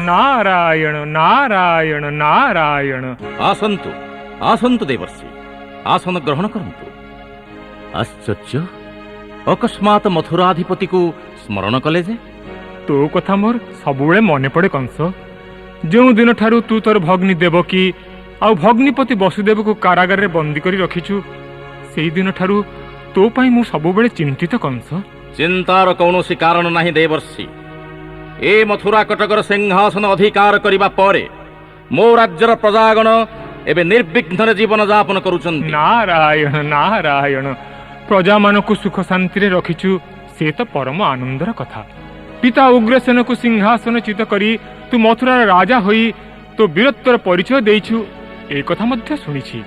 नारायण नारायण नारायण। आसन्तु आसन्तु देवर्षि, आसन ग्रहण करन्तु। आश्चर्य, अकस्मात मथुराधिपति को स्मरण कले जे? तो कथा मोर सबुबेले मने पड़े कंस। जो दिन ठारू तू तोर भग्नी देवकी आ भग्निपति वसुदेव को कारागार रे बंदी करी रखिछु, सेही दिन ठारू तो पाई मु सबुबेले चिंतित कंस। चिंतार कौनसी कारण नाही देवर्षि। ए मथुरा कटकर सिंहासन अधिकार करिबा परे मो राज्यर प्रजागण एबे निर्विघ्न जीवन यापन करूछन्ति। नारायण नारायण, प्रजा मानकु सुख शांति रे रखिछु, से तो परम आनंदर कथा। पिता उग्रसेन को सिंहासन चित करी तू मथुरार राजा होई तो वीरत्वर परिचय देइछु, ए कथा मध्य सुनिछि।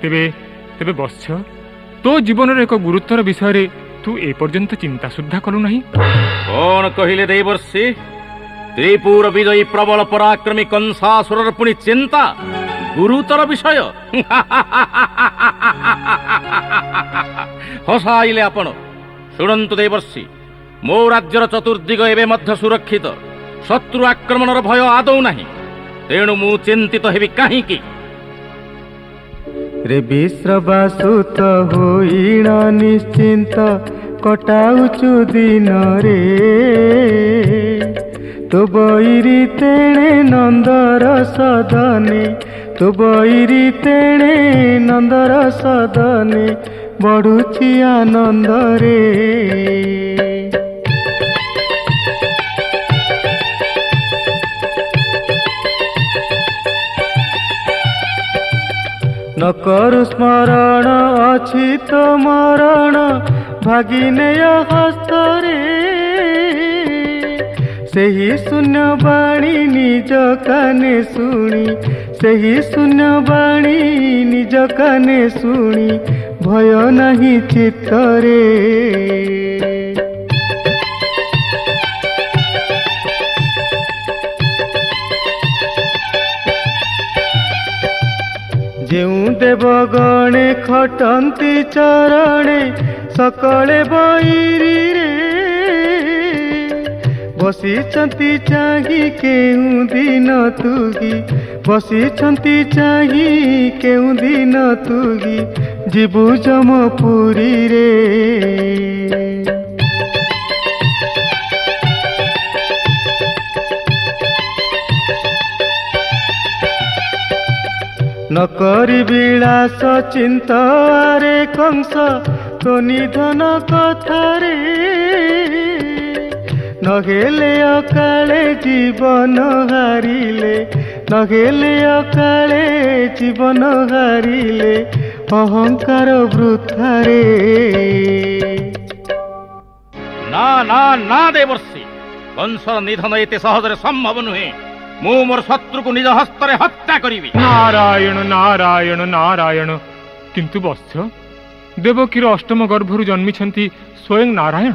तेबे तेबे बस्छ, तो जीवन एक गुरुत्वर विषय रे तू ए पर्यंत चिंता सुद्धा कलु नहीं। कौन कहिले देवर्षि? त्रिपुर विजयी प्रबल पराक्रमी कंसासुरर पुनि चिंता गुरुतर विषय? हसाइले आपण। शुणन्तु देवर्षि, मो राज्यर चतुर्दिग एवं मध्य सुरक्षित, शत्रु आक्रमणर भय आदौ नाही। तेणु मु चिंतित हेबि काहीकि? रे विश्रवासुत होइण निश्चिंत कटाउचु दिन रे, तो बईरी तेणे नंदर सदने, तो बईरी तेणे नंदर सदने बढ़ुची आनंद रे। न करु स्मरण अछि तो मरण, भागिनेय हस्तरे सेही शून्य बाणी निज काने शुणी, सेही शून्य बाणी निज काने शुणी भय नहीं चित्तरे। जेउ देवगणे खटंती चरणे सकले बईरी रे, बसिछंती चाही केउ दिन तुगी, बसिछंती चाही केउ दिन तुगी जीवु जमपुरी रे। न करी विलास चिंता रे कंस तो निधन कथारे, नहेले अकाले जीवन हारिले, नहेले अकाले जीवन हारिले अहंकार वृथारे। ना ना ना देवर्षि, कंसर निधन एते सहजरे संभव नुहे। मु मोर शत्रु को निज हस्तरे हत्या करिवि। नारायण नारायण नारायण, किंतु वत्स देवकीर अष्टम गर्भरु जन्मिछंती स्वयं नारायण।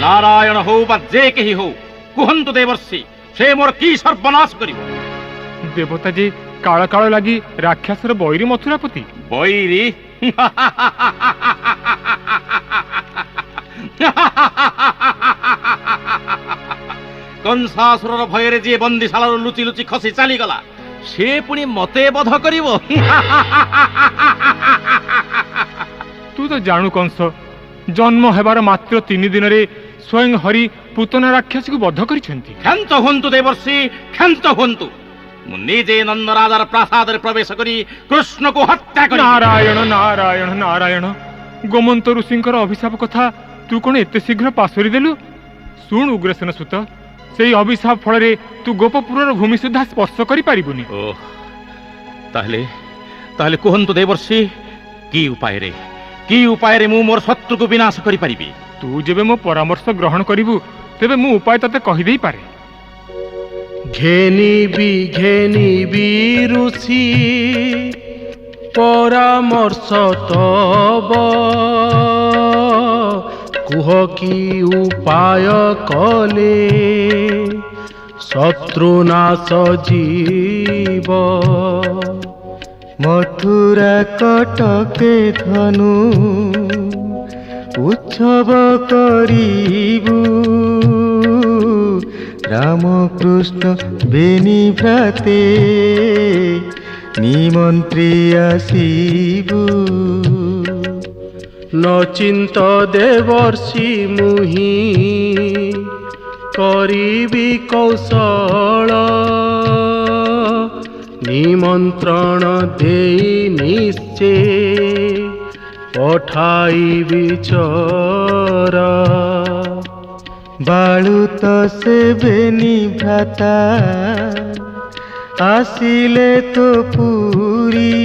नारायण हो बा जे केही हो, कुहंतु देवर्षि, से मोर की सर्वनाश करिवो? देवता जे काळ काळ लागि राक्षसर बैरी मथुरापति। बैरी? कंसासुरर भୟରେ जे बंदीशालार लुचि लुचि खसी चली गला, से पुणी मते बध करिवो? तू तो जानू कंस, जन्म हेबार मात्र 3 दिन रे स्वयं हरि पूतना राक्षसी को बध करिसेंती। क्षांत हुंतु देवर्षि, क्षांत हुंतु। मु निजे नंदराजार प्रासाद रे प्रवेश करी कृष्ण को हत्या करी। नारायण नारायण नारायण, गोमंत ऋषिंकर अभिशाप कथा तू कोन एते शीघ्र पासोरी देलु? सुन उग्रसेन सुत, सेई अभिशाप फल रे तू गोपपुरर भूमि सुद्धा स्पर्श करि पारिबुनी। ओह, ताहले ताहले कुहंतु देवर्षि, की उपाय रे मु मोर शत्रु को विनाश करि पारिबी? तू जेबे मो परामर्श ग्रहण करिबु, तेबे मु उपाय तते कहि देई पारे। घेनिबी ऋषि परामर्श तब, कुह की उपाय कले शत्रुनाश जीव। मथुरा कटके धनु उत्सव करिबु, রামকৃষ্ণ বেনি ভ্রাতে নিমন্ত্রী আসিবু নচিন্ত দেবর্ষি মুহি করিবি কৌশল নিমন্ত্রণ দেই নিশ্চে পঠাইবি চর বালুত সেবেনি ভ্রাতা আসিলে তো পুরী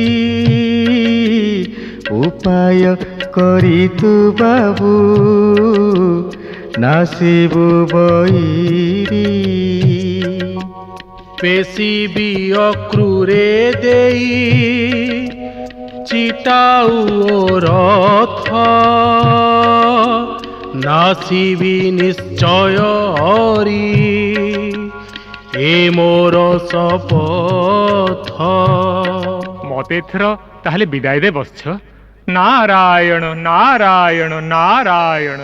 উপায় করি তু বাবু নাসিবু বৈরি পেশিবি অক্রুরে দেই চিটাউ ও রথ নাসিবি নিশ্চয় হরি এ মোর শপথ মতে এথর তাহলে বিদায় দে বৎস। নারায়ণ নারায়ণ নারায়ণ।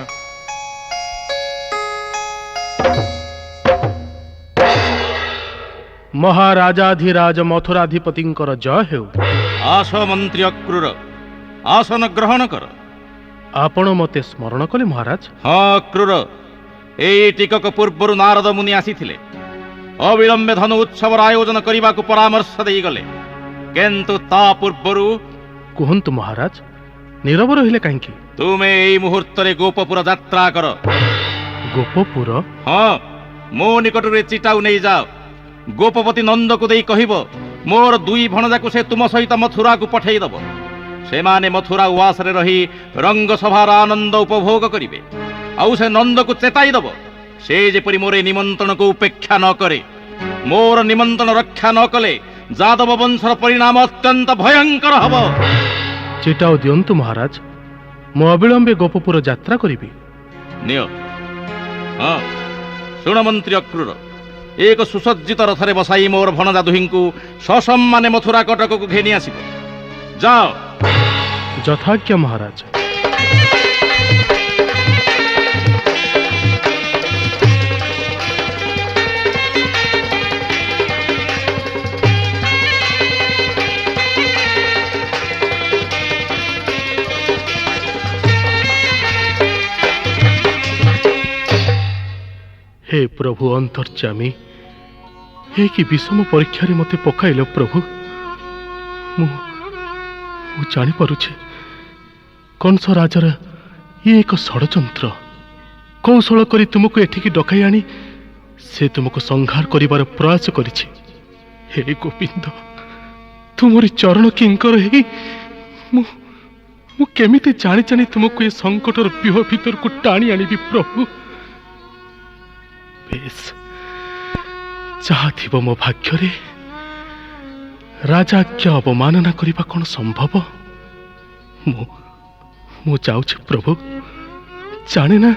মহারাজাধিরাজ মথুরাধিপতিঙ্কর জয় হেউ। আস মন্ত্রী অক্রূর, আসন গ্রহণ কর। ଆପଣ ମୋତେ ସ୍ମରଣ କଲେ ମହାରାଜ? ହଁ ଅକ୍ରୂର, ଏଇ ଟିକକ ପୂର୍ବରୁ ନାରଦ ମୁନି ଆସିଥିଲେ। ଅବିଳମ୍ବେ ଧନୁ ଉତ୍ସବର ଆୟୋଜନ କରିବାକୁ ପରାମର୍ଶ ଦେଇଗଲେ, କିନ୍ତୁ ତା ପୂର୍ବରୁ କୁହନ୍ତୁ ମହାରାଜ, ନୀରବ ରହିଲେ କାହିଁକି? ତୁମେ ଏଇ ମୁହୂର୍ତ୍ତରେ ଗୋପପୁର ଯାତ୍ରା କର। ଗୋପପୁର? ହଁ, ମୋ ନିକଟରେ ଚିଟାଉ ନେଇଯାଅ। ଗୋପପତି ନନ୍ଦକୁ ଦେଇ କହିବ, ମୋର ଦୁଇ ଭଣଜାକୁ ସେ ତୁମ ସହିତ ମଥୁରାକୁ ପଠେଇଦବ। ସେମାନେ ମଥୁରା ଉଆସରେ ରହି ରଙ୍ଗସଭାର ଆନନ୍ଦ ଉପଭୋଗ କରିବେ। ଆଉ ସେ ନନ୍ଦକୁ ଚେତାଇ ଦବ, ସେ ଯେପରି ମୋର ଏ ନିମନ୍ତ୍ରଣକୁ ଉପେକ୍ଷା ନ କରେ। ମୋର ନିମନ୍ତ୍ରଣ ରକ୍ଷା ନ କଲେ ଯାଦବ ବଂଶର ପରିଣାମ ଅତ୍ୟନ୍ତ ଭୟଙ୍କର ହବ। ଚିଟାଉ ଦିଅନ୍ତୁ ମହାରାଜ, ମୁଁ ଅବିଳମ୍ବେ ଗୋପପୁର ଯାତ୍ରା କରିବି। ନିଅ। ହଁ, ଶୁଣ ମନ୍ତ୍ରୀ ଅକ୍ରୂର, ଏକ ସୁସଜ୍ଜିତ ରଥରେ ବସାଇ ମୋର ଭଣଜା ଦୁହିଁଙ୍କୁ ସସମ୍ମାନେ ମଥୁରା କଟକକୁ ଘେନି ଆସିବ। ଯାଅ। ଯଥାଜ୍ଞା ମହାରାଜ। हे प्रभु अंतर्जामी, हे कि विषम परीक्षा मते पकाइल प्रभु। मु जानी पारुछे कंस राजार ये एक षड़यंत्र। कौशल करी तुमको एठिकी डकाई आनी से तुमको संहार करिवार प्रयास करिछि। हे गोविंद, तुमरी चरण किंकर हे मु केमिति जानी जानी तुमको ये संकटर व्यूह भीतर को टाणी आनिबि प्रभु। बेस, जहा थिबो मो भाग्यरे राजाज्ञा अवमानना करिबा कोन संभव? मु जाउछि प्रभु, जाने ना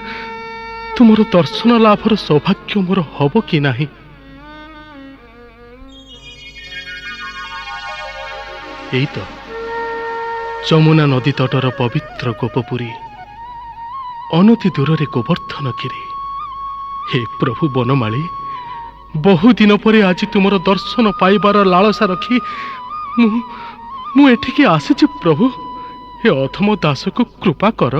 तुमर दर्शन लाभर सौभाग्य मोर हब कि नाही। एई तो যমুনা नदी तटर पवित्र गोपपुरी, अनति दूर रे गोवर्धनगिरी। हे प्रभु बनमाली, बहु दिन पर आज तुमर दर्शन पाइबार लालसा रखी मु एठिकी आसीछि प्रभु। हे अधम दास को कृपा कर।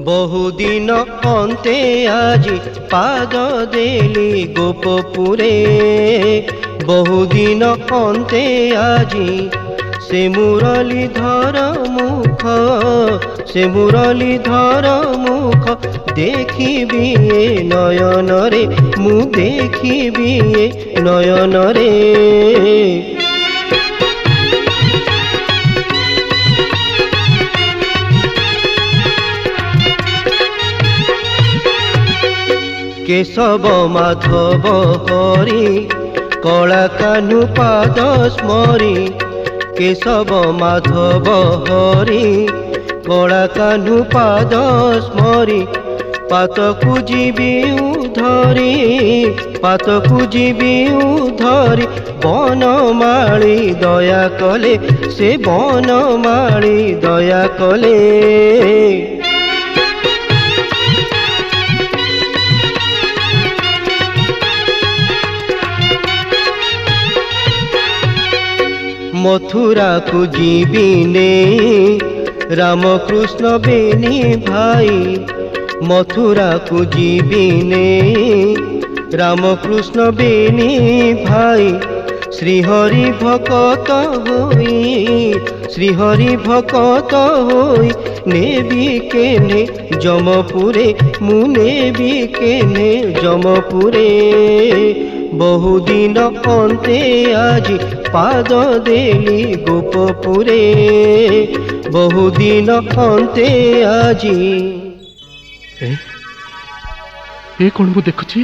बहुदिन अन्ते आज पाद देली गोपपुरे। बहुदिन अन्ते आजी से मुरलीधर मुख, से मुरलीधर मुख देखिबि नयन रे, मु देखिबि नयन रे। केशव माधव हरि कला कान्हु पाद स्मरी। केशव माधव हरि कला कान्हु पाद स्मरी। पातकु जीवी धरी, पातकु जीवी धरी। बनमाली दया कले, से बनमाली दया कले। ମଥୁରାକୁ ଯିବି ନେଇ ରାମକୃଷ୍ଣ ବେନି ଭାଇ ମଥୁରାକୁ ଯିବି ନେଇ ରାମକୃଷ୍ଣ ବେନି ଭାଇ ଶ୍ରୀହରି ଭକତ ହୋଇ ନେବି କେନେ ଯମପୁରେ ମୁଁ ନେବି କେନେ ଯମପୁରେ ବହୁଦିନ ଅନ୍ତେ ଆଜି ପାଦ ଦେଲି ଗୋପପୁରେ ବହୁଦିନ ଅନ୍ତେ ଆଜି। ଏ କଣ ମୁଁ ଦେଖୁଛି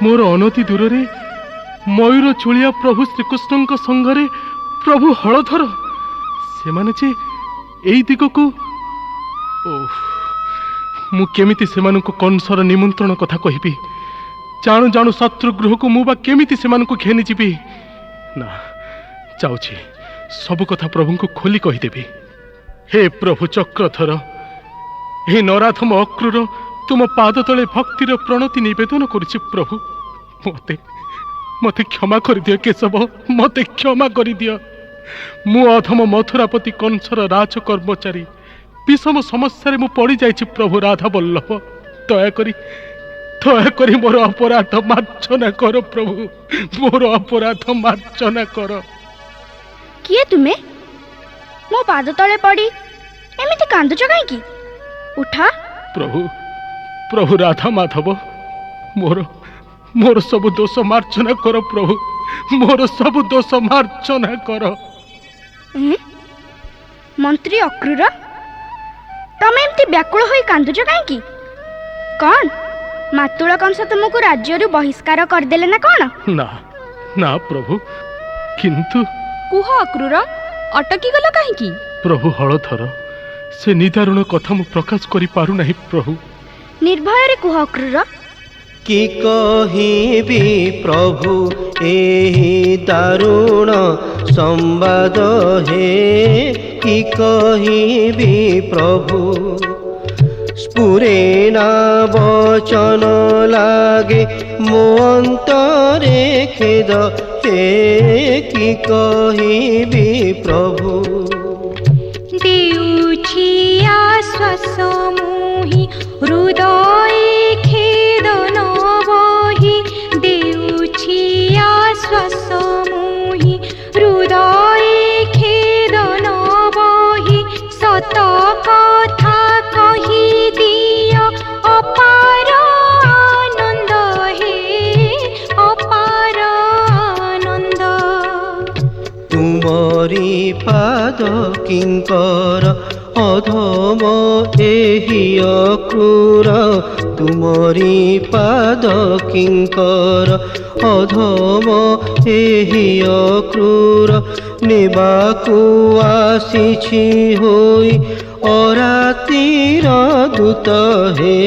ମୋର ଅନତି ଦୂରରେ ମୟୂର ଚୂଳିଆ ପ୍ରଭୁ ଶ୍ରୀକୃଷ୍ଣଙ୍କ ସଙ୍ଗରେ ପ୍ରଭୁ ହଳଧର ସେମାନେ ଯେ ଏଇ ଦିଗକୁ ମୁଁ କେମିତି ସେମାନଙ୍କୁ କଂସର ନିମନ୍ତ୍ରଣ କଥା କହିବି ଜାଣୁ ଜାଣୁ ଶତ୍ରୁଗୃହକୁ ମୁଁ ବା କେମିତି ସେମାନଙ୍କୁ ଘେନି ଯିବି ନା ଯାଉଛି ସବୁ କଥା ପ୍ରଭୁଙ୍କୁ ଖୋଲି କହିଦେବି। ହେ ପ୍ରଭୁ ଚକ୍ରଧର ଏହି ନରାଧମ ଅକ୍ରୂର ତୁମ ପାଦ ତଳେ ଭକ୍ତିର ପ୍ରଣତି ନିବେଦନ କରୁଛି ପ୍ରଭୁ ମତେ କ୍ଷମା କରିଦିଅ କେଶବ ମତେ କ୍ଷମା କରିଦିଅ। ମୁଁ ଅଧମ ମଥୁରାପତି କଂସର ରାଜ କର୍ମଚାରୀ ବିଷମ ସମସ୍ୟାରେ ମୁଁ ପଡ଼ିଯାଇଛି ପ୍ରଭୁ ରାଧା ବଲ୍ଲଭ ଦୟାକରି ମୋର ଅପରାଧ ମାର୍ଜନା କର ପ୍ରଭୁ ମୋର ଅପରାଧ ମାର୍ଜନା କର। କିଏ ତୁମେ ମୋ ପାଦ ତଳେ ପଡ଼ି ଏମିତି କାନ୍ଦୁଛ କାହିଁକି ଉଠା। ପ୍ରଭୁ ରାଧା ମାଧବ ମୋର ସବୁ ଦୋଷ ମାର୍ଜନା କର ପ୍ରଭୁ ମୋର ସବୁ ଦୋଷ ମାର୍ଜନା କର। ମନ୍ତ୍ରୀ ଅକ୍ରୂର ତମେ ଏମିତି ବ୍ୟାକୁଳ ହୋଇ କାନ୍ଦୁଛ କାହିଁକି କଣ ମାତୁଳ କଂସ ତୁମକୁ ରାଜ୍ୟରୁ ବହିଷ୍କାର କରିଦେଲେ ନା କଣ? ନା ପ୍ରଭୁ କିନ୍ତୁ କୁହ ଅକ୍ରୂର ଅଟକି ଗଲ କାହିଁକି? ପ୍ରଭୁ ହଳଧର ସେ ନିଦାରୁଣ କଥା ମୁଁ ପ୍ରକାଶ କରିପାରୁନାହିଁ ପ୍ରଭୁ। ନିର୍ଭୟରେ କୁହ ଅକ୍ରୂର। କି କହିବି ପ୍ରଭୁ ଏହି ଦାରୁଣ ସମ୍ବାଦ ହେ କି କହିବି ପ୍ରଭୁ ସ୍ଫୁରେ ନା ବଚନ ଲାଗେ ମୋ ଅନ୍ତରେ ଖେଦ ହେ କି କହିବି ପ୍ରଭୁ ଦେଉଛି ଆଶ୍ୱାସ ମୋହି ହୃଦୟ ଖେଦନ ବହି ଦେଉଛି ଆଶ୍ୱାସ ମୋହି ହୃଦୟ ଖେଦନ ବହି ସତ କଥା କହି ଦିଅ ଅପାର ଆନନ୍ଦ ହେ ଅପାର ଆନନ୍ଦ। ତୁମରି ପାଦ କିଙ୍କର ଅଧମ ଏହି ଅକ୍ରୂର ତୁମରି ପାଦ କିଙ୍କର ଅଧମ ଏହି ଅକ୍ରୂର ନେବାକୁ ଆସିଛି ହୋଇ ଅରାତିର ଦୂତ ହେ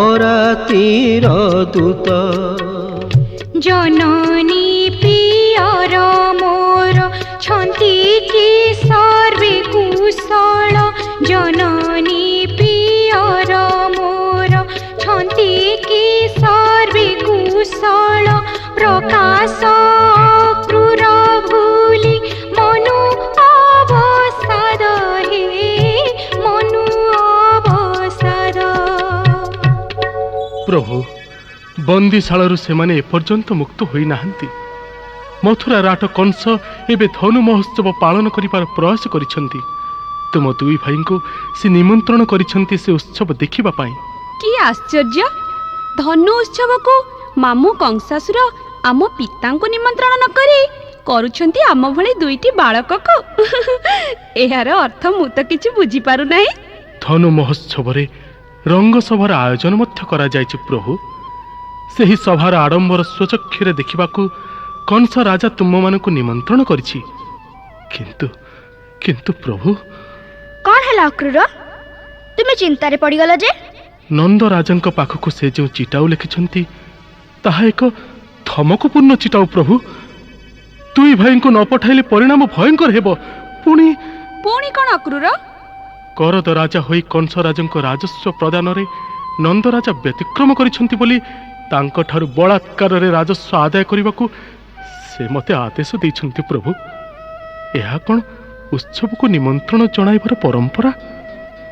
ଅରାତିର ଦୂତ। ଜନନୀ ପ୍ରିୟର ମୋର ଛନ୍ତି କି ସର୍ବେ କୁଶଳ ଜନନୀ ପ୍ରିୟର ମୋର ଛନ୍ତି କି ସର୍ବେ କୁଶଳ ପ୍ରକାଶ କ୍ରୂର ଭୁଲି ମନୁ ଅବସାଦ ହେ ମନୁ ଅବସାଦ। ପ୍ରଭୁ ବନ୍ଦୀଶାଳରୁ ସେମାନେ ଏପର୍ଯ୍ୟନ୍ତ ମୁକ୍ତ ହୋଇନାହାନ୍ତି। ମଥୁରା ରାଟ କଂସ ଏବେ ଧନୁ ମହୋତ୍ସବ ପାଳନ କରିବାର ପ୍ରୟାସ କରିଛନ୍ତି। ତୁମ ଦୁଇ ଭାଇଙ୍କୁ ସେ ନିମନ୍ତ୍ରଣ କରିଛନ୍ତି ସେ ଉତ୍ସବ ଦେଖିବା ପାଇଁ। କି ଆଶ୍ଚର୍ଯ୍ୟ ଧନୁ ଉତ୍ସବକୁ ମାମୁଁ କଂସାସୁର ଆମ ପିତାଙ୍କୁ ନିମନ୍ତ୍ରଣ ନ କରି କରୁଛନ୍ତି ଆମ ଭଳି ଦୁଇଟି ବାଳକକୁ। ଏହାର ଅର୍ଥ ମୁଁ ତ କିଛି ବୁଝିପାରୁନାହିଁ। ଧନୁ ମହୋତ୍ସବରେ ରଙ୍ଗସଭାର ଆୟୋଜନ ମଧ୍ୟ କରାଯାଇଛି ପ୍ରଭୁ। ସେହି ସଭାର ଆଡ଼ମ୍ବର ସ୍ୱଚକ୍ଷୁରେ ଦେଖିବାକୁ କଂସ ରାଜା ତୁମମାନଙ୍କୁ ନିମନ୍ତ୍ରଣ କରିଛି। କିନ୍ତୁ ପ୍ରଭୁ କଣ ହେଲା ଅକ୍ରୂର ତୁମେ ଚିନ୍ତାରେ ପଡ଼ିଗଲ ଯେ? ନନ୍ଦ ରାଜାଙ୍କ ପାଖକୁ ସେ ଯେଉଁ ଚିଟାଉ ଲେଖିଛନ୍ତି ତାହା ଏକ ଧମକପୂର୍ଣ୍ଣ ଚିଟାଉ ପ୍ରଭୁ। ଦୁଇ ଭାଇଙ୍କୁ ନ ପଠାଇଲେ ପରିଣାମ ଭୟଙ୍କର ହେବ। ପୁଣି କଣ ଅକ୍ରୂର? କରଦ ରାଜା ହୋଇ କଂସ ରାଜାଙ୍କ ରାଜସ୍ୱ ପ୍ରଦାନରେ ନନ୍ଦ ରାଜା ବ୍ୟତିକ୍ରମ କରିଛନ୍ତି ବୋଲି ତାଙ୍କଠାରୁ ବଳାତ୍କାରରେ ରାଜସ୍ୱ ଆଦାୟ କରିବାକୁ ସେ ମୋତେ ଆଦେଶ ଦେଇଛନ୍ତି ପ୍ରଭୁ। ଏହା କ'ଣ ଉତ୍ସବକୁ ନିମନ୍ତ୍ରଣ ଜଣାଇବାର ପରମ୍ପରା?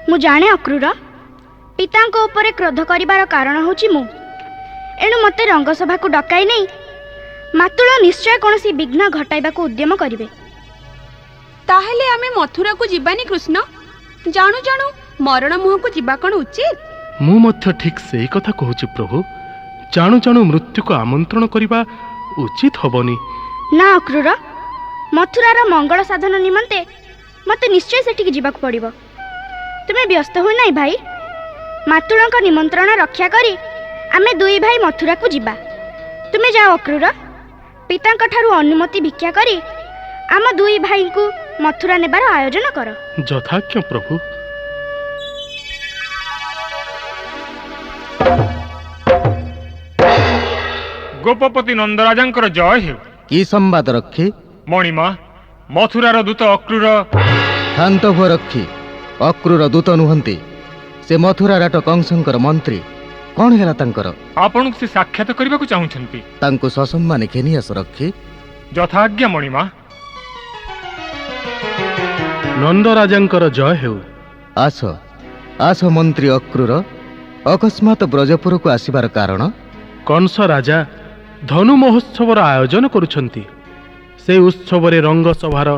ମୁଁ ଜାଣେ ଅକ୍ରୁର, ପିତାଙ୍କ ଉପରେ କ୍ରୋଧ କରିବାର କାରଣ ହେଉଛି ମୁଁ। ଏଣୁ ମୋତେ ରଙ୍ଗସଭାକୁ ଡକାଇ ନେଇ ମାତୁଳ ନିଶ୍ଚୟ କୌଣସି ବିଘ୍ନ ଘଟାଇବାକୁ ଉଦ୍ୟମ କରିବେ। ତାହେଲେ ଆମେ ମଥୁରାକୁ ଯିବାନି କୃଷ୍ଣ? ଜାଣୁ ଜାଣୁ ମରଣ ମୁହଁକୁ ଯିବା କ'ଣ ଉଚିତ? ମୁଁ ମଧ୍ୟ ଠିକ୍ ସେଇ କଥା କହୁଛି ପ୍ରଭୁ। ଜାଣୁ ଜାଣୁ ମୃତ୍ୟୁକୁ ଆମନ୍ତ୍ରଣ କରିବା ଉଚିତ ହବନି। ନା ଅକ୍ରୁର, ମଥୁରାର ମଙ୍ଗଳ ସାଧନ ନିମନ୍ତେ ମୋତେ ନିଶ୍ଚୟ ସେଠିକି ଯିବାକୁ ପଡ଼ିବ। ତୁମେ ବ୍ୟସ୍ତ ହୁଅ ନାହିଁ ଭାଇ। ମାତୁଳଙ୍କ ନିମନ୍ତ୍ରଣ ରକ୍ଷା କରି ଆମେ ଦୁଇ ଭାଇ ମଥୁରାକୁ ଯିବା। ତୁମେ ଯାଅ ଅକ୍ରୁର, ପିତାଙ୍କ ଠାରୁ ଅନୁମତି ଭିକ୍ଷା କରି ଆମ ଦୁଇ ଭାଇଙ୍କୁ ମଥୁରା ନେବାର ଆୟୋଜନ କର। ଯଥାଜ୍ଞ ପ୍ରଭୁ। ଗୋପପତି ନନ୍ଦରାଜାଙ୍କର ଜୟ ହେଉ। କି ସମ୍ବାଦ ରକ୍ଷୀ? ମଣିମା, ମଥୁରାର ଦୂତ ଅକ୍ରୁର। ଶାନ୍ତ ହୁଅ ରକ୍ଷୀ। ଅକ୍ରୁର ଦୂତ ନୁହନ୍ତି, ସେ ମଥୁରା ରାଟ କଂସଙ୍କର ମନ୍ତ୍ରୀ। କ'ଣ ହେଲା ତାଙ୍କର? ଆପଣଙ୍କୁ ସେ ସାକ୍ଷାତ କରିବାକୁ ଚାହୁଁଛନ୍ତି। ତାଙ୍କୁ ସସମ୍ମାନେ ଘେନି ଆସ ରକ୍ଷୀ। ଯଥାଜ୍ଞା ମଣିମା। ନନ୍ଦରାଜାଙ୍କର ଜୟ ହେଉ। ଆସ ଆସ ମନ୍ତ୍ରୀ ଅକ୍ରୁର, ଅକସ୍ମାତ୍ ବ୍ରଜପୁରକୁ ଆସିବାର କାରଣ? କଂସ ରାଜା ଧନୁ ମହୋତ୍ସବର ଆୟୋଜନ କରୁଛନ୍ତି। ସେ ଉତ୍ସବରେ ରଙ୍ଗସଭାର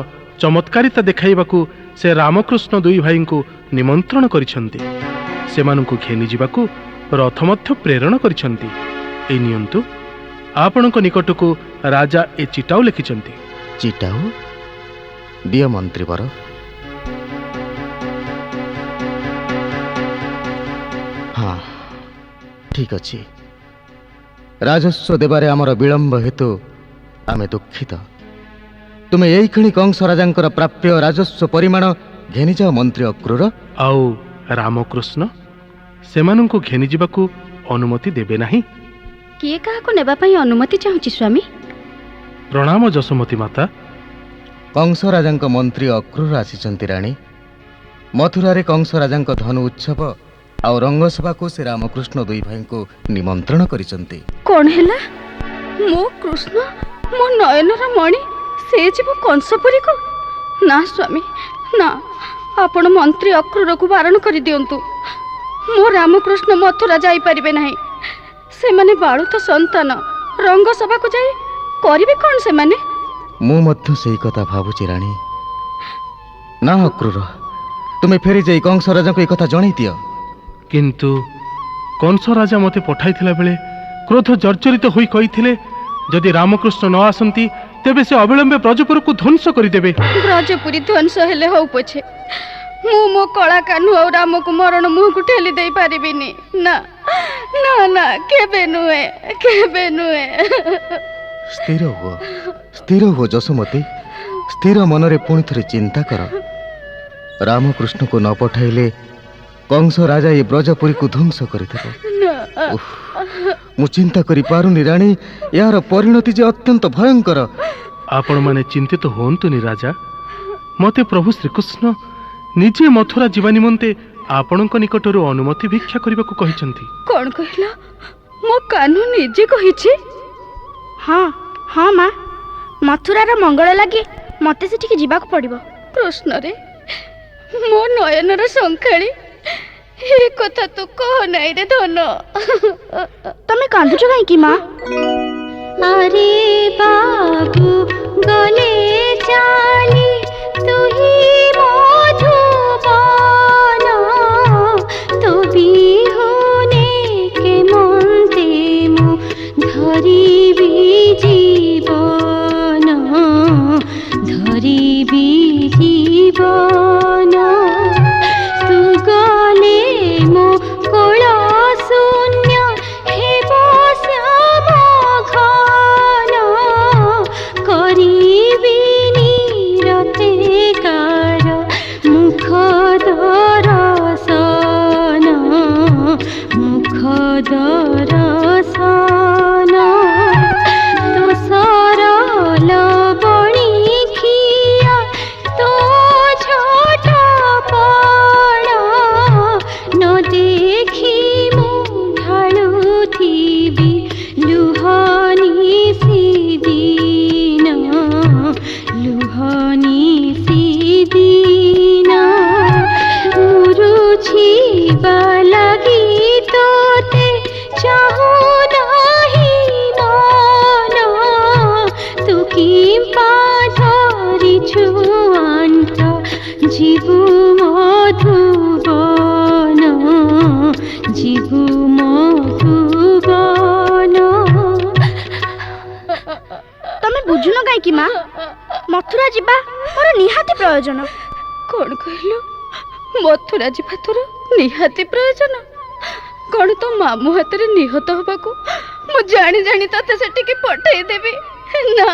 ଚମତ୍କାରିତା ଦେଖାଇବାକୁ ସେ ରାମକୃଷ୍ଣ ଦୁଇ ଭାଇଙ୍କୁ ନିମନ୍ତ୍ରଣ କରିଛନ୍ତି। ସେମାନଙ୍କୁ ଘେନିଯିବାକୁ ରଥ ମଧ୍ୟ ପ୍ରେରଣ କରିଛନ୍ତି। ଏଇ ନିଅନ୍ତୁ, ଆପଣଙ୍କ ନିକଟକୁ ରାଜା ଏ ଚିଟାଉ ଲେଖିଛନ୍ତି। ଚିଟାଉ? ଦିଅ ମନ୍ତ୍ରୀବର। ହଁ, ଠିକ୍ ଅଛି। ରାଜସ୍ୱ ଦେବାରେ ଆମର ବିଳମ୍ବ ହେତୁ ଆମେ ଦୁଃଖିତ। ତୁମେ ଏଇକ୍ଷଣି କଂସ ରାଜାଙ୍କର ପ୍ରାପ୍ୟ ରାଜସ୍ୱ ପରିମାଣ ଘେନିଯାଅ ମନ୍ତ୍ରୀ ଅକ୍ରୁର। ଆଉ ରାମକୃଷ୍ଣ ସେମାନଙ୍କୁ ଘେନିଯିବାକୁ ଅନୁମତି ଦେବେ ନାହିଁ। କିଏ କାହାକୁ ନେବା ପାଇଁ ଅନୁମତି ଚାହୁଁଛି ସ୍ୱାମୀ? ପ୍ରଣାମ ଯଶୋମତୀ ମାତା। କଂସ ରାଜାଙ୍କ ମନ୍ତ୍ରୀ ଅକ୍ରୁର ଆସିଛନ୍ତି ରାଣୀ। ମଥୁରାରେ କଂସ ରାଜାଙ୍କ ଧନୁ ଉତ୍ସବ ଆଉ ରଙ୍ଗସଭାକୁ ସେ ରାମକୃଷ୍ଣ ଦୁଇ ଭାଇଙ୍କୁ ନିମନ୍ତ୍ରଣ କରିଛନ୍ତି। କ'ଣ ହେଲା? ମୋ କୃଷ୍ଣ, ମୋ ନୟନର ମଣି, ସେ ଯିବ କଂସପୁରୀକୁ? ନା ସ୍ୱାମୀ, ନା। ଆପଣ ମନ୍ତ୍ରୀ ଅକ୍ରୁରକୁ ବାରଣ କରିଦିଅନ୍ତୁ। ମୋ ରାମକୃଷ୍ଣ ମଥୁରା ଯାଇପାରିବେ ନାହିଁ। ସେମାନେ ବାଳୁତ ସନ୍ତାନ। ରଙ୍ଗସଭାକୁ ଯାଇ କରିବେ କ'ଣ ସେମାନେ? ମୁଁ ମଧ୍ୟ ସେଇ କଥା ଭାବୁଛି ରାଣୀ। ନା ଅକ୍ରୁର, ତୁମେ ଫେରି ଯାଇ କଂସ ରାଜାଙ୍କୁ ଏ କଥା ଜଣାଇ ଦିଅ। କିନ୍ତୁ କଂସ ରାଜା ମୋତେ ପଠାଇଥିଲା ବେଳେ କ୍ରୋଧ ଜର୍ଜରିତ ହୋଇ କହିଥିଲେ, ଯଦି ରାମକୃଷ୍ଣ ନ ଆସନ୍ତି ତେବେ ସେ ଅବିଳମ୍ବେ ବ୍ରଜପୁରକୁ ଧ୍ୱଂସ କରିଦେବେ। ବ୍ରଜପୁରୀ ଧ୍ୱଂସ ହେଲେ ହଉ ପଛେ, ମୁଁ ମୋ କଳା କାହ୍ନୁ ଆଉ ରାମକୁ ମରଣ ମୁହଁକୁ ଠେଲି ଦେଇ ପାରିବିନି। ନା ନା ନା, କେବେ ନୁହେଁ, କେବେ ନୁହେଁ। ସ୍ଥିର ହୁଅ ଯଶୋମତୀ। ସ୍ଥିର ମନରେ ପୁଣି ଥରେ ଚିନ୍ତା କର। ରାମକୃଷ୍ଣକୁ ନ ପଠାଇଲେ କଂସ ରାଜା ଏ ବ୍ରଜପୁରୀକୁ ଧ୍ୱଂସ କରିଦେବ। ମୁଁ ଚିନ୍ତା କରିପାରୁନି ରାଣୀ, ଏହାର ପରିଣତି ଯେ ଅତ୍ୟନ୍ତ ଭୟଙ୍କର। ଆପଣମାନେ ଚିନ୍ତିତ ହୁଅନ୍ତୁନି ରାଜା। ମୋତେ ପ୍ରଭୁ ଶ୍ରୀକୃଷ୍ଣ ନିଜେ ମଥୁରା ଯିବା ନିମନ୍ତେ ଆପଣଙ୍କ ନିକଟରୁ ଅନୁମତି ଭିକ୍ଷା କରିବାକୁ କହିଛନ୍ତି। କ'ଣ କହିଲ? ମୋ କାହ୍ନୁ ନିଜେ କହିଛି? ହଁ ହଁ ମା, ମଥୁରାର ମଙ୍ଗଳ ଲାଗି ମୋତେ ସେଠିକି ଯିବାକୁ ପଡ଼ିବ। କୃଷ୍ଣରେ, ମୋ ନୟନର ଶଙ୍ଖାଳି, ଏ କଥା ତୁ କହ ନାହିଁ ରେ ଧନ। ତମେ କାନ୍ଦୁଛ କାହିଁକି ମା? আরে বাবু গলে চালি তুহি মধুবন তো বিহুনে কেমন্তে মু ধরিবি জীবন ধরিবি জীবন তু গলে মো কোল শূন্য হেব শ্যাম ঘন করিবি নিরতে কার মুখ দরশন মুখ দরশন দোষ ବୁଝୁନ କାହିଁକି ମା? ମଥୁରା ଯିବା ମୋର ନିହାତି ପ୍ରୟୋଜନ। କଣ କହିଲୁ? ମଥୁରା ଯିବା ତୋର ନିହାତି ପ୍ରୟୋଜନ? କଣ ତୋ ମାମୁଁ ହାତରେ ନିହତ ହବାକୁ ମୁଁ ଜାଣି ଜାଣି ତତେ ସେଠିକି ପଠେଇଦେବି? ନା,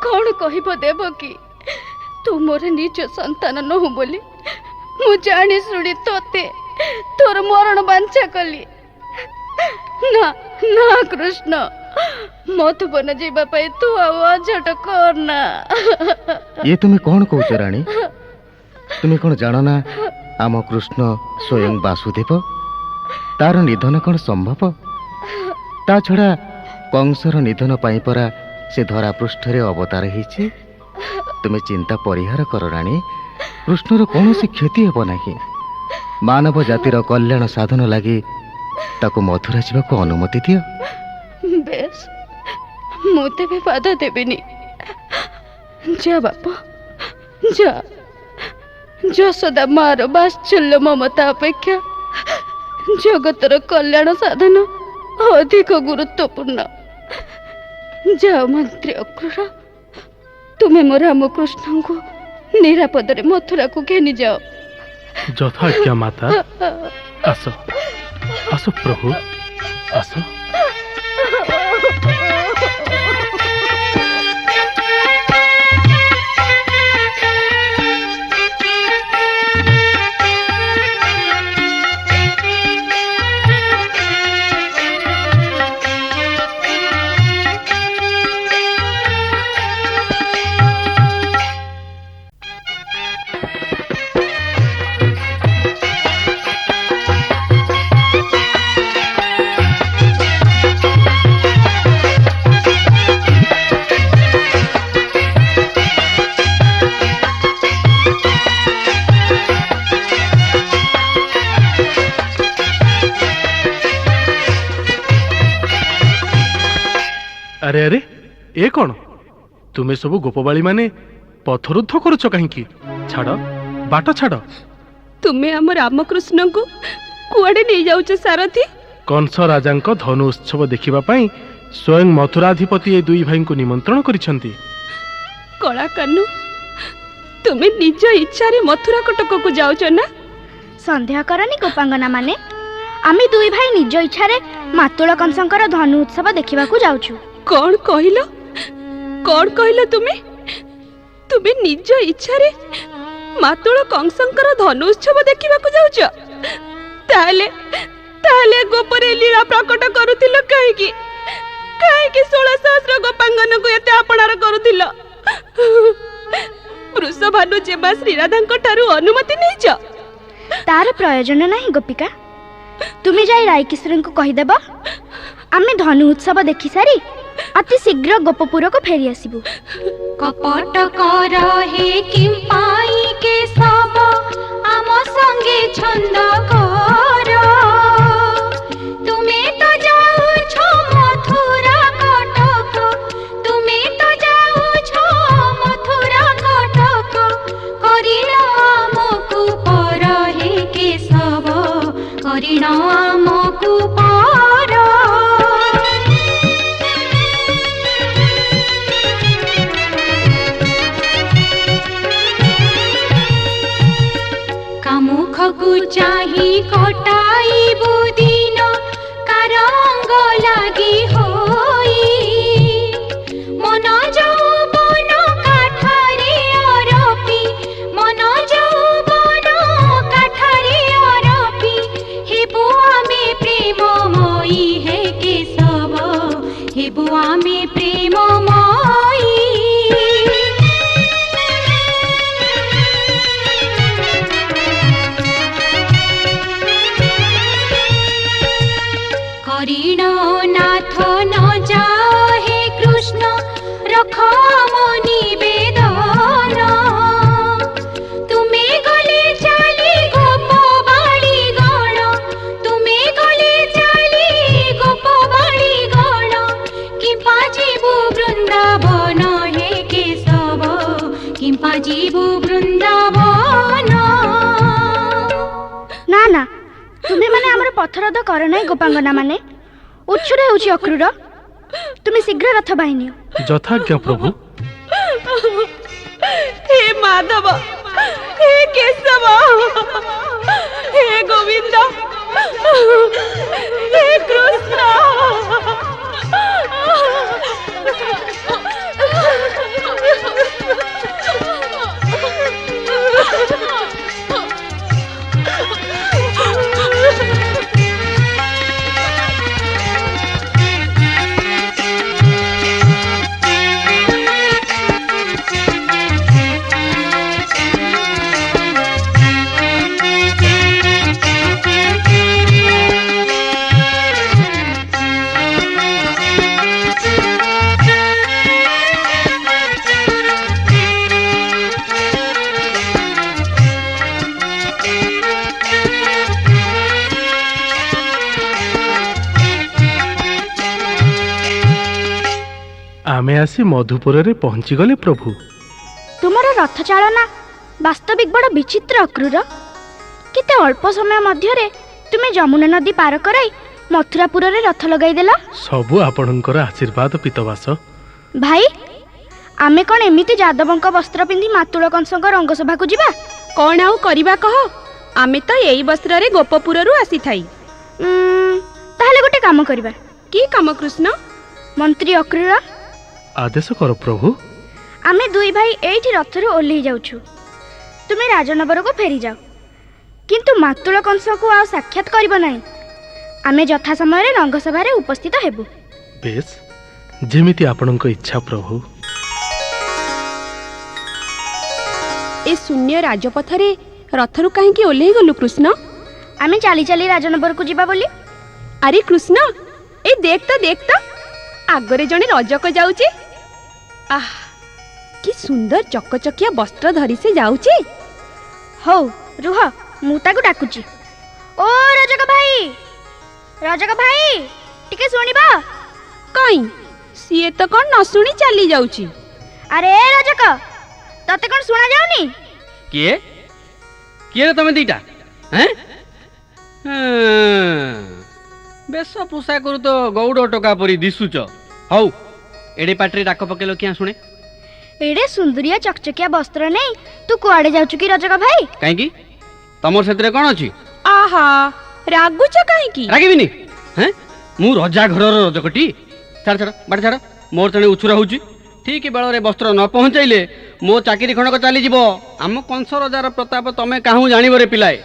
କଣ କହିବ ଦେବକୀ? ତୁ ମୋର ନିଜ ସନ୍ତାନ ନୁହଁ ବୋଲି ମୁଁ ଜାଣି ଶୁଣି ତତେ ତୋର ମରଣ ବାଞ୍ଛା କଲି। ନା ନା କୃଷ୍ଣ, ମଧୁବନ ଯିବା ପାଇଁ ତୁ ଆଉ ଅଝଟ କରନା। ये तुम्हें कौन कौच राणी? तुम्हें कौन जान ना आम कृष्ण स्वयं वासुदेव, तार निधन कौन संभव? ता छड़ा कंसर निधन पाई परा से धरा पृष्ठरे अवतार होइछि। तुम्हें चिंता परिहार कर राणी, कृष्णर कौन क्षति हेब नाही। मानव जातिर कल्याण साधन लगी ताको मथुरा जावाको अनुमति दियो। बेस, ମୁଁ ତେବେ ବାଧା ଦେବିନି। ଯା ବାପ ଯା। ଯଶୋଦା ମାର ବାତ୍ସଲ୍ୟ ମମତା ଅପେକ୍ଷା ଜଗତର କଲ୍ୟାଣ ସାଧନ ଅଧିକ ଗୁରୁତ୍ୱପୂର୍ଣ୍ଣ। ଯାଅ ମନ୍ତ୍ରୀ ଅକ୍ରୂର, ତୁମେ ମୋ ରାମକୃଷ୍ଣଙ୍କୁ ନିରାପଦରେ ମଥୁରାକୁ ଘେନି ଯାଅ। ଯଥାଜ୍ଞା ମାତା। ଆସ ଆସ ପ୍ରଭୁ, ଆସ। अरे अरे ए कौन? तुम्हें सब गोपबाली माने पथरुद्ध करुच कहीं? छाड़ बाट छाड़। तुम्हें आम रामकृष्ण को कुआडे नहीं जाउछ सारथी? कंस राजा धनु उत्सव देखिबा पई स्वयं मथुराधिपति ए दुई भाई को निमंत्रण करिसंती। कला कानू, तुम्हें निज इच्छा रे मथुरा कटक को जाउछ ना? सन्देह करनी गोपांगना माने, आमे दुई भाई निज इच्छा रे मातुल कंसंकर धनु उत्सव देखिबा को जाउछु। कौन कहिलो? कौन कहिलो तुम्हें? तुम्हें निज इच्छा रे मातुल कंसंकर धनु उत्सव देखिबा को जाउछ? ताले ताले गोपरे लीला प्रकट करूतिल काहेकी? काहेकी 16 सहस्र गोपांगन को एते आपणार करूतिल? वृषभानु जेबा श्रीराधांक ठारू अनुमति नहीं जा? तार प्रयोजन नहीं गोपिका। तुमे जाई रायकिशोर को कहि देबो, आमे धनु उत्सव देखि सारी अति शीघ्र गोपपुर को फेरी आसीबु। कपट कर हे किम पाई के सब आम संगे छंद कर। तुमे तो जाउछ मथुरा कटक, तुमे तो जाउछ मथुरा कटक। करिल आमकु पर हे के सब, करिल आमकु पर। मुखकु चाही कटाई बुदिन कारंग लागी होई। मन जौबन काठारे अरपी, मन जौबन काठारे अरपी। हेबु आमे प्रेममयी हे केशव, हेबु आमे प्रेममयी। नाथ न जाओ हे कृष्ण, रख मो निवेदन। तुमे गले चाली गोपबाली गण, तुमे गले चाली गोपबाली गण। किंपा जीवु वृंदावन हे केशव, किंपा जीवु वृंदावन। ना ना, तुम्हें माने हमर पथरद कर नाही गोपांगना माने। उच्छुर होउची अक्रूर, तुमे शीघ्र रथ बाहिनियो। ଯଥାଜ୍ଞା ପ୍ରଭୁ। हे माधव, हे केशव, हे गोविंद, हे कृष्ण। ଆମେ ଆସି ମଧୁପୁରରେ ପହଞ୍ଚିଗଲେ ପ୍ରଭୁ। ତୁମର ରଥ ଚାଳନା ବାସ୍ତବିକ ବଡ଼ ବିଚିତ୍ର ଅକ୍ରୂର। କେତେ ଅଳ୍ପ ସମୟ ମଧ୍ୟରେ ତୁମେ ଯମୁନା ନଦୀ ପାର କରାଇ ମଥୁରାପୁରରେ ରଥ ଲଗାଇଦେଲ। ସବୁ ଆପଣଙ୍କର ଆଶୀର୍ବାଦ ପିତବାସ। ଭାଇ, ଆମେ କ'ଣ ଏମିତି ଯାଦବଙ୍କ ବସ୍ତ୍ର ପିନ୍ଧି ମାତୁଳ କଂସଙ୍କ ରଙ୍ଗସଭାକୁ ଯିବା? କଣ ଆଉ କରିବା କହ? ଆମେ ତ ଏଇ ବସ୍ତ୍ରରେ ଗୋପପୁରରୁ ଆସିଥାଇ। ତାହେଲେ ଗୋଟେ କାମ କରିବା। କି କାମ କୃଷ୍ଣ? ମନ୍ତ୍ରୀ ଅକ୍ରୂର, ଆଦେଶ କର ପ୍ରଭୁ। ଆମେ ଦୁଇ ଭାଇ ଏଇଠି ରଥରୁ ଓହ୍ଲେଇ ଯାଉଛୁ। ତୁମେ ରାଜନଗରକୁ ଫେରିଯାଅ, କିନ୍ତୁ ମାତୁଳ କଂସକୁ ଆଉ ସାକ୍ଷାତ କରିବ ନାହିଁ। ଆମେ ଯଥା ସମୟରେ ରଙ୍ଗସଭାରେ ଉପସ୍ଥିତ ହେବୁ। ବେଶ, ଯେମିତି ଆପଣଙ୍କ ଇଚ୍ଛା ପ୍ରଭୁ। ଏ ଶୂନ୍ୟ ରାଜପଥରେ ରଥରୁ କାହିଁକି ଓହ୍ଲେଇ ଗଲୁ କୃଷ୍ଣ? ଆମେ ଚାଲି ଚାଲି ରାଜନଗରକୁ ଯିବା ବୋଲି। ଆରେ କୃଷ୍ଣ, ଏ ଦେଖ ତ ଆଗରେ ଜଣେ ରଜକ ଯାଉଛି। ଆଃ, କି ସୁନ୍ଦର ଚକଚକିଆ ବସ୍ତ୍ର ଧରି ସେ ଯାଉଛି। ହଉ ରୁହ, ମୁଁ ତାକୁ ଡାକୁଛି। ଓ ରଜକ ଭାଇ, ରଜକ ଭାଇ, ଟିକେ ଶୁଣିବ? କାଇଁ, ସିଏ ତ କଣ ନ ଶୁଣି ଚାଲି ଯାଉଛି। ଆରେ ରଜକ, ତତେ କଣ ଶୁଣା ଯାଉନି? କିଏ କିଏ ରେ ତମେ ଦିଟା? ବେଶ ପୋଷାକରୁ ତ ଗୌଡ଼ ଟୋକା ପରି ଦିଶୁଛ। ହଉ, ଏଡେ ପାଟିରେ ଡାକ ପକେଇଲ କିଆ ଶୁଣେ। ଏଡେ ସୁନ୍ଦରିଆ ଚକଚକିଆ ବସ୍ତ୍ର ନେଇ ତୁ କୁଆଡେ ଯାଉଛୁ କି ରଜକ ଭାଇ? କାହିଁକି, ତମର ସେଥିରେ କଣ ଅଛି? ଆହା, ରାଗୁଛ କାହିଁକି? ରାଗିବିନି। ମୁଁ ରଜା ଘରର ରଜକଟି। ଛାଡ଼ ଛାଡ଼, ବାଟ ଛାଡ଼। ମୋର ତେଣେ ଉଛୁରା ହଉଛି। ଠିକ ବେଳରେ ବସ୍ତ୍ର ନ ପହଞ୍ଚାଇଲେ ମୋ ଚାକିରି ଖଣ୍ଡକ ଚାଲିଯିବ। ଆମ କଂସ ରଜାର ପ୍ରତାପ ତମେ କାହୁଁ ଜାଣିବରେ ପିଲାଏ।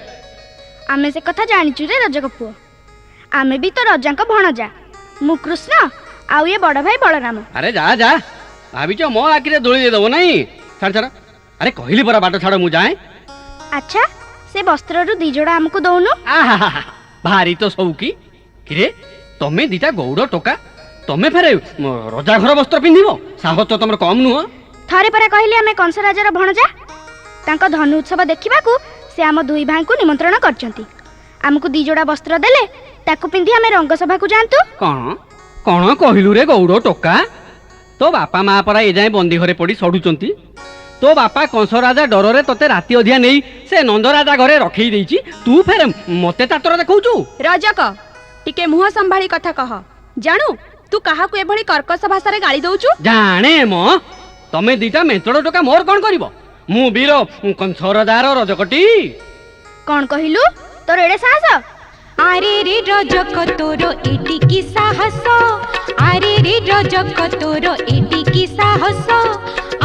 ଆମେ ସେ କଥା ଜାଣିଛୁ ରେ ରଜକ ପୁଅ। ଆମେ ବି ତ ରଜାଙ୍କ ଭଣଜା। ମୁଁ କୃଷ୍ଣ, ଆଉ ଏ ବଡ ଭାଇ ବଳରାମ। ଆରେ ଯା ଯା, ଭାବିଛ ମୋ ଆଖିରେ ଦୋଳି ଦେଇଦବ ନାଇଁ? ଛାଡ଼ ଛାଡ଼, ଆରେ କହିଲି ପରା ବାଟ ଛାଡ଼, ମୁଁ ଯାଏ। ଆଚ୍ଛା, ସେ ବସ୍ତ୍ରରୁ ଦି ଯୋଡ଼ା ଆମକୁ ଦଉନୁ। ଆହା, ଭାରି ତ ସଉକି। କିରେ, ତମେ ଦିଟା ଗୌଡ଼ ଟୋକା, ତମେ ଫେରେ ରଜା ଘର ବସ୍ତ୍ର ପିନ୍ଧିବ? ସାହସ ତ ତମର କମ୍ ନୁହଁ। ଥରେ ପରା କହିଲି ଆମେ କଂସ ରାଜାର ଭଣଜା। ତାଙ୍କ ଧନୁ ଉତ୍ସବ ଦେଖିବାକୁ ସେ ଆମ ଦୁଇ ଭାଇଙ୍କୁ ନିମନ୍ତ୍ରଣ କରିଛନ୍ତି। ଆମକୁ ଦି ଯୋଡ଼ା ବସ୍ତ୍ର ଦେଲେ ତାକୁ ପିନ୍ଧି ଆମେ ରଙ୍ଗସଭାକୁ ଯାଆନ୍ତୁ। କଣ କଣ କହିଲୁ ରେ ଗୌଡ଼ ଟୋକା? ତୋ ବାପା ମା ପରା ଏଯାଏଁ ବନ୍ଦୀ ଘରେ ପଡ଼ି ସଢୁଛନ୍ତି। ତୋ ବାପା କଂସ ରାଜା ଡରରେ ତତେ ରାତି ଅଧିଆ ନେଇ ସେ ନନ୍ଦରାଜା ଘରେ ରଖେଇ ଦେଇଛି। ତୁ ଫେରେ ମତେ ତାତର ଦେଖଉଛୁ? ରଜକ, ଟିକେ ମୁହଁ ସମ୍ଭାଳି କଥା କହ। ଜାଣୁ, ତୁ କାହାକୁ ଏଭଳି କର୍କଶ ଭାଷାରେ ଗାଳି ଦଉଛୁ? ଜାଣେ ମ, ତମେ ଦିଟା ମେଞ୍ଚଡ଼ ଟୋକା ମୋର କଣ କରିବ? ମୁଁ ବୀର କଂସ ରାଜାର ରଜକଟି। କଣ କହିଲୁ? ତୋର ଏଡେ ସାହସ? আরে রে রজক তোর এটি কি সাহস, আরে রে রজক তোর এটি কি সাহস,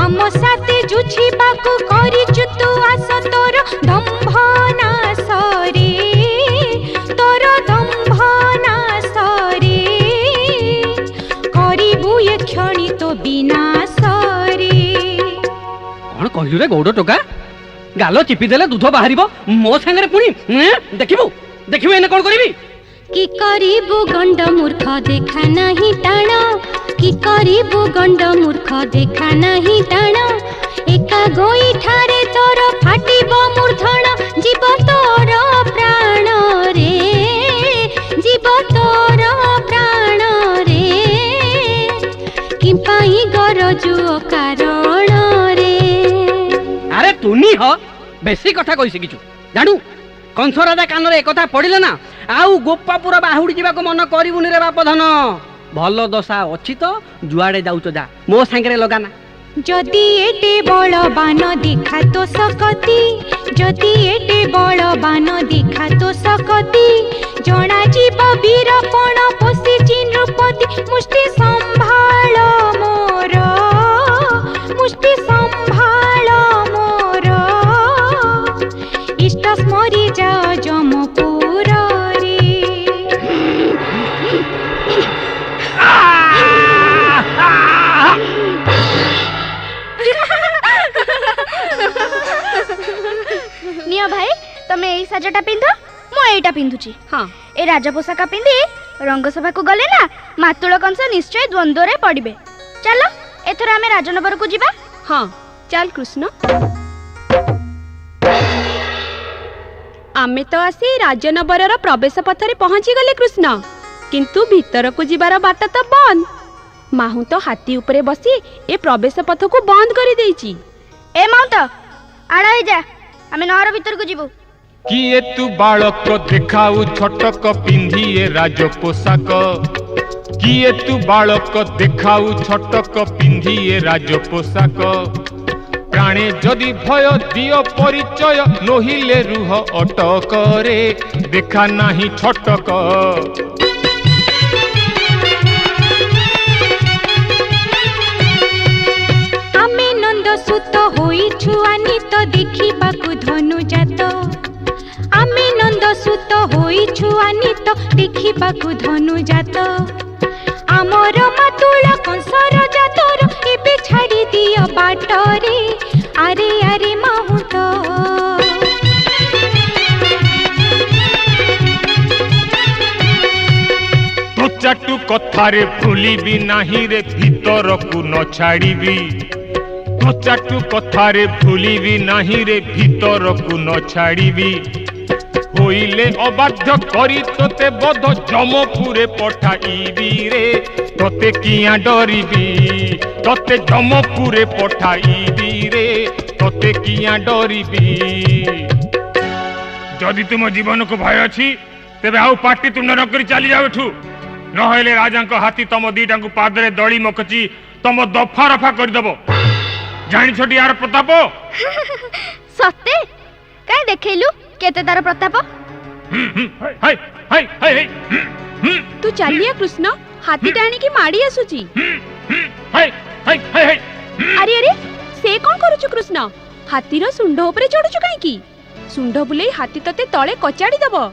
আম সাথে জুছিবাকু করিছু তু আস, তোর দম্ভ নাশ রে, তোর দম্ভ নাশ রে, করিবু এ ক্ষণি তো বিনাশ রে। କଣ କହିଲୁ ରେ ଗୌଡ଼ ଟୋକା? ଗାଲ ଚିପିଦେଲେ ଦୁଧ ବାହାରିବ ମୋ ସାଙ୍ଗରେ ପୁଣି। ଦେଖିବୁ ଦେଖିବୁ ଏନେ କଣ କରିବି? কি করিবু গণ্ড মূর্খ দেখা নাহি টাণ, কি করিবু গণ্ড মূর্খ দেখা নাহি টাণ, একা গোইঠারে তোর ফাটিব মূর্ধণ, জীব তোর প্রাণ রে, জীব তোর প্রাণ রে, কি পাই গরজু কারণ রে। আরে তুনি হ, বেশি কথা কইছে কিছু জানু। কংস রাজা কাନରେ একথা পড়িলে না, ଆଉ ଗୋପାପୁର ବାହୁଡ଼ି ଯିବାକୁ ମନ କରିବୁନି ରେ ବାପ ଧନ। ଭଲ ଦଶା ଅଛି ତ ଯୁଆଡ଼େ ଯାଉଛ ଯା, ମୋ ସାଙ୍ଗରେ ଲଗାନା। যদি এটে বলবান দেখা তো সকতি, যদি এটে বলবান দেখা তো সকতি, জনা জীব বীরপণ পশিছি নৃপতি, মুষ্টি সম্ভাଳ মোর, মুষ্টি সম্ভাଳ মোর, ইষ্ট স্মরি যাও যমপুর রে। नियो भाई तमे एई साजटा पिंध, मु एईटा पिंधुची। हाँ ए राजा पोशाक पिंधि रंगसभा को गले ना मातुल कंस निश्चय द्वंद्व रे पड़िबे। चलो एथर आमे राजनगर को जिबा। हाँ चल कृष्ण। आमे तो आसी राजनगरर प्रवेश पथरे पहुंची गले कृष्ण, किंतु भीतर को जीवार बाट तो बंद। माहू तो हाथी उपरे बसी ए प्रवेश पथ को बंद कर देइची। ए माउंट आड़ा हे जा, आमे नहर भीतर को जिबो। किए तू बालक देखाऊ छटक पिंधिए राज पोशाक, किए तू बालक देखाऊ छटक पिंधिए राज पोशाक, प्राणे जदि भय दियो परिचय नहिले रुह अटक रे देखा नाही छटक। आमे नंद सुत होई छुआनी तो देखिबाकु धनु जात, आमे नंद सुत होई छुआनी तो देखिबाकु धनु जात, आमर मातुल कंसर जातर एबे छाड़ी दियो बाटरे, आरे आरे माहुत। तो चाटू कथारे भूलिबी नाही रे भीतर को न छाड़ीबी, तो चाटू कथारे भूलिबी नाही रे भीतर को न छाड़ीबी, होइले अबाध्य करी तोते बध जमपुरे पठाइबी रे तोते किया डरिबी, तोते जमपुरे पठाइबी रे तोते किया डरिबी। जदि तुम जीवन को भय अछि तेबे आउ पाटी तुंड न करी चली जाओ एठू, नहले राजा को हाथी तम दीटा को पादरे दड़ी मकची तम दफा रफा कर दबो। जानि छोटी यार प्रताप सत्ते काई देखैलु केते तार प्रताप। हाय हाय हाय तू चलिया कृष्ण, हाथी टाणी की माड़ी आसुची। हाय हाय हाय अरे अरे से कौन करूछु कृष्ण, हाथीर सुंड उपरे चढ़ुछु काई की, सुंड बुलेई हाथी तते तळे कचाड़ी दबो।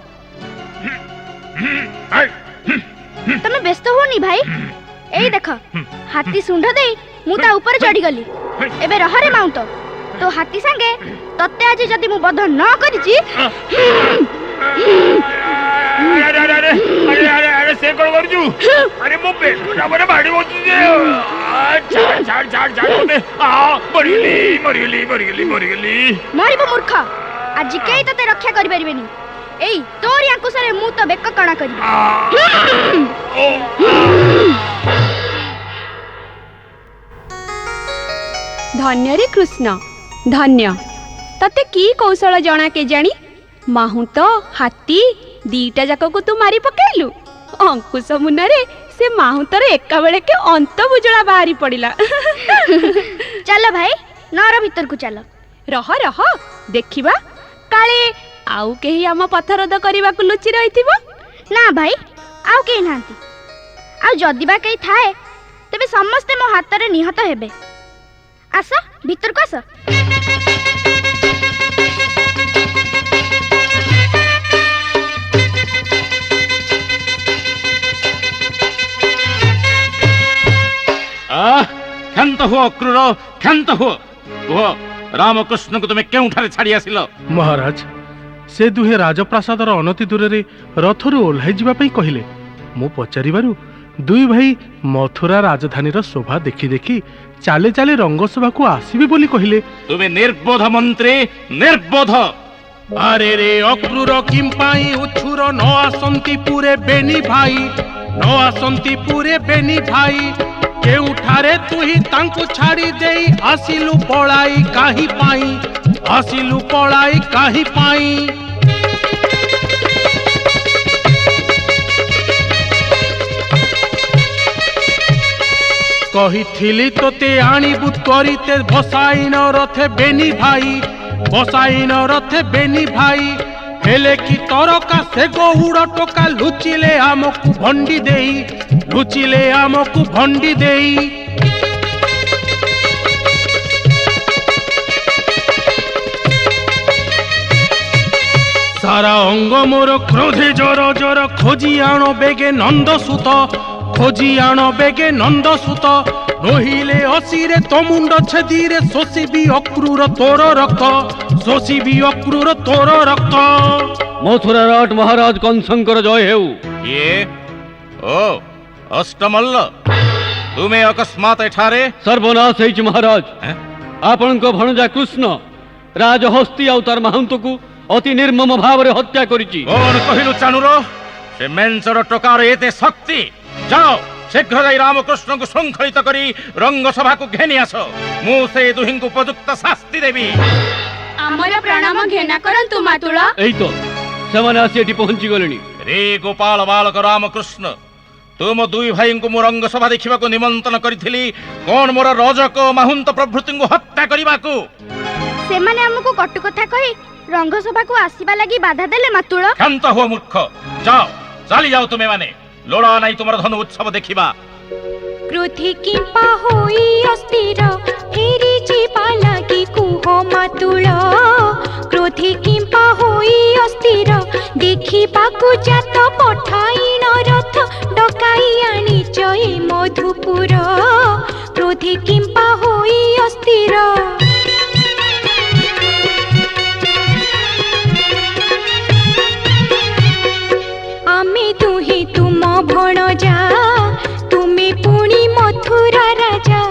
तमे व्यस्त होनी भाई, एई देख हाथी सुंड देई मु ता ऊपर चढ़ी गली। एबे रह रे माउंट, तो हाथी संगे तते आज जदी मु बध न करिची। अरे अरे अरे अरे अरे अरे से कोन करजू, अरे मो पेटुटा बरे बाडी होची जे छाड़ छाड़ छाड़ छाड़ मते आ मरिगली मरिगली मरिगली मरिगली। मरिबो मूर्ख, आज केई तते रक्षा करि परिबेनी। एई तोरी अंकुशरे मु तो बेक कणा करी। धन्य रे कृष्ण धन्य, तते की कौशल जना के जानी, माहू तो हाथी दीटा जाक को तू मारी पकेलु। अंकुश मुन्नारे से माहू तर एका बेले के अंत बुजड़ा बाहरी पड़िला। चलो भाई नर भीतर को चलो। रह रह देखिबा काले आउ केही आम पथरद करबा को लुचि रहिथिबो। ना भाई आउ केही नांती, आउ जदी बा केही थाए तबे समस्त मो हाथ रे निहत हेबे। आस भीतर को आस। क्षांत हो क्रूर क्षांत हो। रामकृष्ण को तुम्हें क्यों छाड़ी आसिल? महाराज से दुहे राजप्रासादर अनति दूर रे रथरु ओल्हाई जिबा पई कहिले। मु पचारिबारु दुई भाई मथुरा राजधानी शोभा देखी देखी चाले चाले रंगसभा को आसीबे बोली कहिले। तुम्हें निर्बोध मंत्री निर्बोध। अरे रे अक्रूर किम पाई उछुर न आसंती पूरे बेनी भाई, न आसंती पूरे बेनी भाई, केउठारे तुही तांकु छाड़ी देई आसिलु पळाई काहि पाई, आसिलु पळाई काहि पाई। कहिथिली तोते आनिबु त्वरिते बसाइन रथे बेनी भाई बसाइन रथे बेनी भाई हेले कि तरका से गौड़ टोका लुचिले आमकु भंडी देई सारा अंग मोर क्रोधे जोर जोर खोजी आण बेगे नंदसुत नहिले असीरे तो मुंड छेदीरे शोषिबी अक्रूर तोर रक्त मथुरा राट महाराज कंसंकर जय हेउ। ये ओ अष्टमल्ल तुमे अकस्मात एठारे सर्वनाश हेछि महाराज। आपणक भणजा कृष्ण राजहस्ती अवतार महंत को अति निर्मम भाव रे हत्या करिछि। कौन कहिलु चाणुर से मेंसर टकार एते शक्ति जाओ शीघ्र जाई रामकृष्ण को श्रृंखलित करी रंगसभा को घेनी आस मु से दुहिं को उपयुक्त शास्ति देवी। ଆମର ପ୍ରଣାମ ଘେନା କରନ୍ତୁ ମାତୁଳ। एई तो ସେମାନେ ଆସି ଏଠି ପହଞ୍ଚି ଗଲେଣି। रे गोपाल बालक रामकृष्ण तुम दुई भाई को मो रंगसभा देखा निमंत्रण करी कौन मोर रजक माहुंत प्रभृति को हत्या करने को सेमाने हमको कटु कथा कही रंगसभा को आसीबा लागि बाधा देले मातुळ। शांत हो मूर्ख जाओ चली जाओ तुम्हें माने लोड़ा नहीं तुम धनु उत्सव देखा। क्रोधे किंपा होई अस्थिर फेरी जीवा लागी कुह मातुळ क्रोधे किंपा होई अस्थिर देखिबाकु जात पठाइन रथ डकाई आनी जय मधुपुर क्रोधे किंपा होई अस्थिर आमे दुहे तुम भणजा तुमे पुणी मथुरा राजा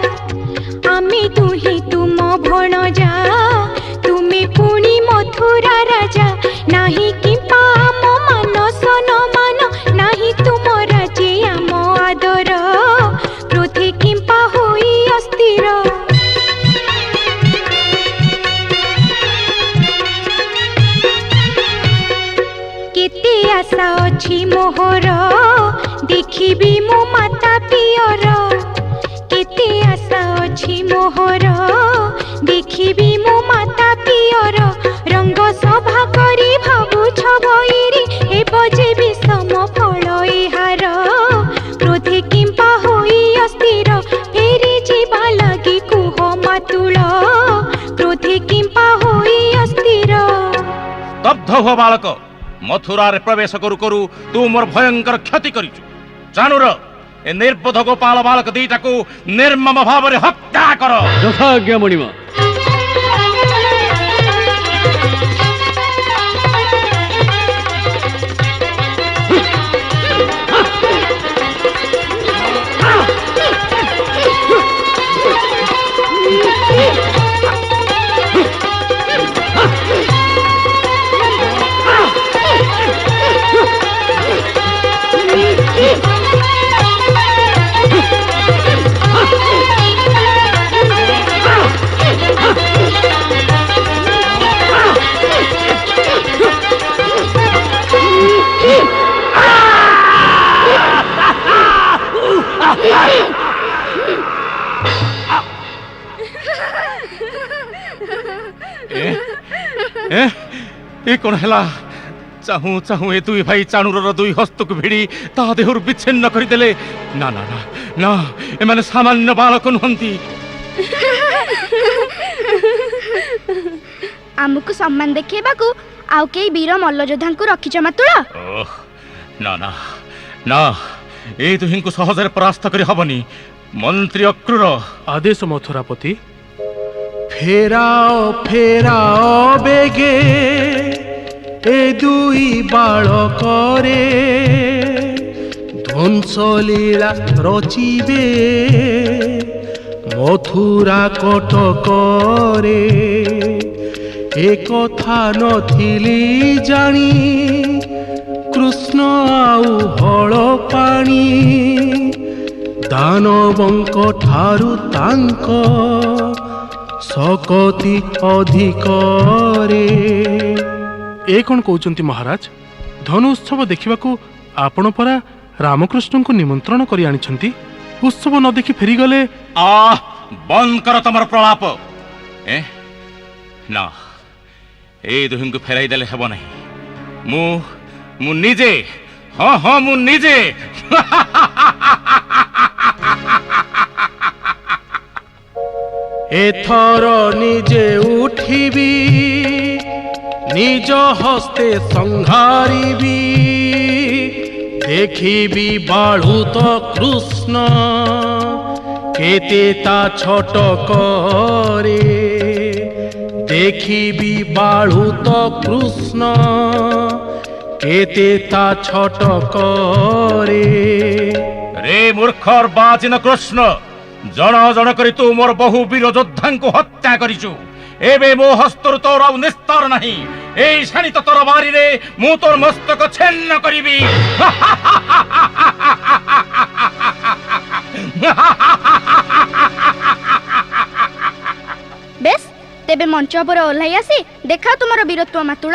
आमे दुहे तुम भणजा तुमे पुणी मथुरा राजा नाही किंपा आम मानस न मान नाही तुम राजे आम आदर क्रोधे किंपा होई अस्थिर केते आशा अछि मोहर देखिबी मो माता पियर केते आशा अछि मोहर देखिबी मो माता पियर रंग सभा करी भाबु छबईरी हे बजे विषम फल एहार क्रोधे किंपा होई अस्थिर फेरी जीवा लागि कुह मातुळ क्रोधे किंपा होई अस्थिर। स्तब्ध हो बालक मथुरा रे प्रवेश करू करू तू मोर भयंकर क्षति करिचु चाणुर ए निर्बोध गोपाल बालक दीटा को निर्मम भाव रे हत्या कर। यथाज्ञा मणिमा। ए कौन है चाहू चाहू ए दुई भाई चाणुर दुई हस्त को भिड़ी ता देहर विच्छिन्न करदेले ना ना ना ना ए माने सामान्य बालक नुहंती। आमुको सम्मान देखेबाकू आउ केई वीर मल्लयोद्धा को रखिछ मातुळ। ना ना ना ए दुहिं को सहजरे परास्त करी हबनी मंत्री अक्रूर। आदेश मथुरापति। फेराओ फेराओ बेगे ए दुई बालक रे ध्वंस लीला रचिबे मथुरा कटक रे ए कथा नथिली जानी कृष्ण आउ हल पानी दानवंक ठारु तांक सकति अधिक रे। ए कौन कहउचंती महाराज धनु उत्सव देखिबाकू आपण परा रामकृष्ण को निमंत्रण करी आनिछंती। उत्सव न देखि फेरीगले बंद कर तमर प्रलाप ना ए दुहिं को फेराई देले हेब नहीं मु निजे हाँ हाँ मु निजे एथर निजे उठिबी निज हस्ते संहारिबी देखिबी बाळुत कृष्ण केते ता छोट करे देखिबी बाळुत कृष्ण केते ता छोट करे रे मूर्ख और बाजिन कृष्ण जन जन करी तू मोर बहु वीर योद्धा को हत्या करिचु एबे मो हस्तर तोर आउ निस्तार नहीं ए शानी तो तोर बारी रे मु तोर मस्तक छेन्न करिबी बेस तेबे मंच पर ओह्लाई आसी देखा तुमर वीरत्व मातुल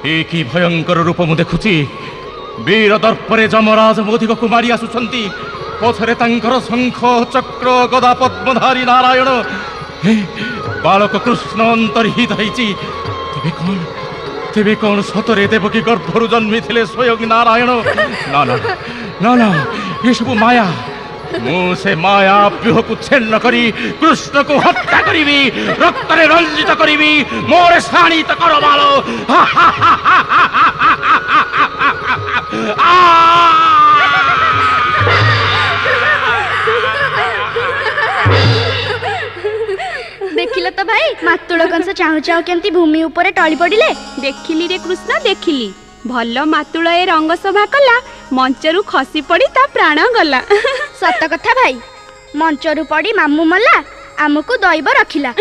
ए की भयंकर रूप मु देखुची वीर दर्परे जमराज मोदिक को मारी आसुछंती पछरे तांकर शंख चक्र गदा पद्मधारी नारायण बालक कृष्ण अंतर्हित होईची तेबे कौन सतरे देवकी गर्भरु जन्मी थिले स्वयं नारायण ना ना ना ना ये सब माया मु से माया व्यूह को छेन्न करी कृष्ण को हत्या करीबी रक्त रे रंजित करीबी मोर शाणी त करो बालो देखिल तो भाई मातुल कंस चाहू चाहू केमती भूमि ऊपर टली पड़िले देखिली रे कृष्ण देखिली भल मातुल ए रंग शोभा कला मंचरू खसी पड़ी ता प्राण गला सत कथा भाई मंचरू पड़ी मामू मल्ला आमको दैव रखिला